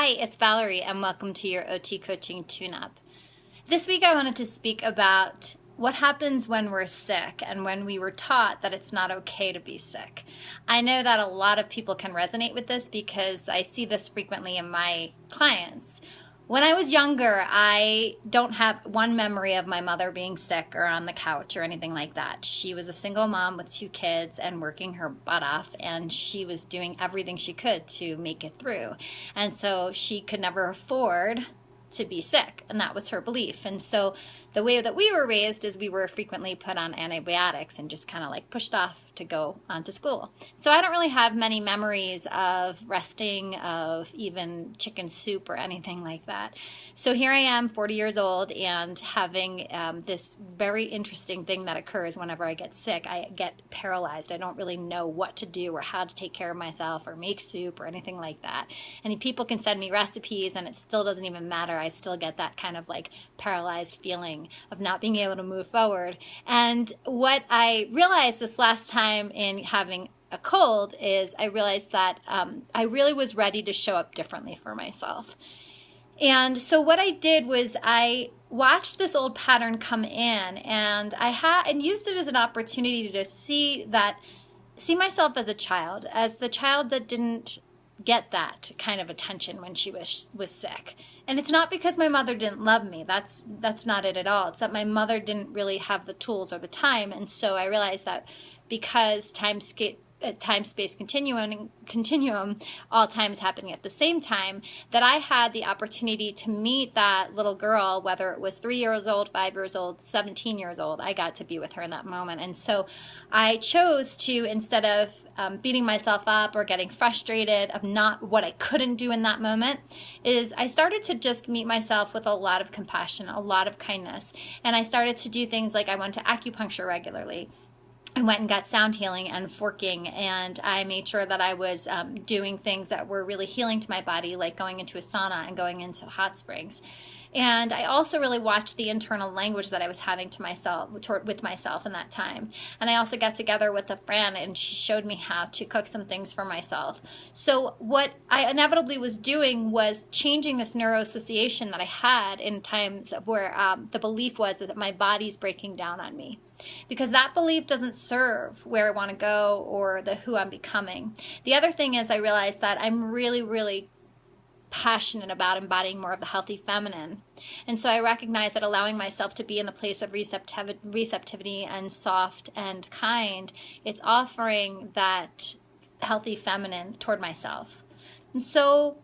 Hi, it's Valerie, and welcome to your OT Coaching Tune-Up. This week I wanted to speak about what happens when we're sick and when we were taught that it's not okay to be sick. I know that a lot of people can resonate with this because I see this frequently in my clients. When I was younger, I don't have one memory of my mother being sick or on the couch or anything like that. She was a single mom with 2 kids and working her butt off, and she was doing everything she could to make it through. And so she could never afford to be sick, and that was her belief. And so the way that we were raised is we were frequently put on antibiotics and just kind of like pushed off to go on to school. So I don't really have many memories of resting, of even chicken soup or anything like that. So here I am, 40 years old, and having this very interesting thing that occurs whenever I get sick. I get paralyzed. I don't really know what to do or how to take care of myself or make soup or anything like that. And people can send me recipes and it still doesn't even matter. I still get that kind of like paralyzed feeling of not being able to move forward. And what I realized this last time in having a cold is I realized that I really was ready to show up differently for myself. And so what I did was I watched this old pattern come in, and I used it as an opportunity to see myself as a child, as the child that didn't get that kind of attention when she was sick. And it's not because my mother didn't love me. That's not it at all. It's that my mother didn't really have the tools or the time. And so I realized that because time-space continuum, all times happening at the same time, that I had the opportunity to meet that little girl, whether it was 3 years old, 5 years old, 17 years old. I got to be with her in that moment. And so I chose to, instead of beating myself up or getting frustrated of not what I couldn't do in that moment, is I started to just meet myself with a lot of compassion, a lot of kindness. And I started to do things like I went to acupuncture regularly. I went and got sound healing and forking, and I made sure that I was doing things that were really healing to my body, like going into a sauna and going into hot springs. And I also really watched the internal language that I was having with myself in that time. And I also got together with a friend, and she showed me how to cook some things for myself. So what I inevitably was doing was changing this neuroassociation that I had in times where the belief was that my body's breaking down on me. Because that belief doesn't serve where I want to go or who I'm becoming. The other thing is I realized that I'm really, really passionate about embodying more of the healthy feminine. And so I recognize that allowing myself to be in the place of receptivity and soft and kind, it's offering that healthy feminine toward myself. And so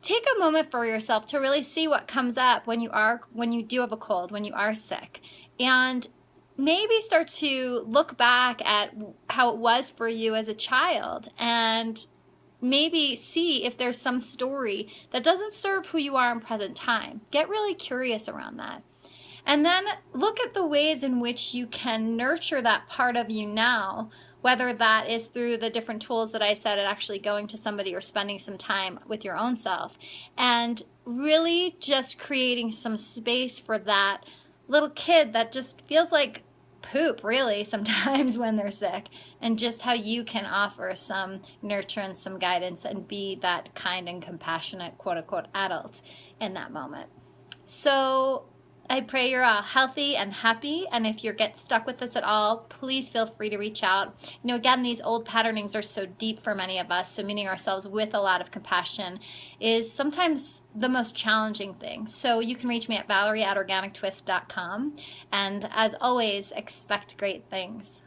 take a moment for yourself to really see what comes up when you do have a cold, when you are sick. And maybe start to look back at how it was for you as a child and maybe see if there's some story that doesn't serve who you are in present time. Get really curious around that. And then look at the ways in which you can nurture that part of you now, whether that is through the different tools that I said at actually going to somebody or spending some time with your own self, and really just creating some space for that little kid that just feels like poop really sometimes when they're sick, and just how you can offer some nurture and some guidance and be that kind and compassionate quote-unquote adult in that moment. So I pray you're all healthy and happy, and if you get stuck with this at all, please feel free to reach out. You know, again, these old patternings are so deep for many of us, so meeting ourselves with a lot of compassion is sometimes the most challenging thing. So you can reach me at Valerie@organictwist.com, and as always, expect great things.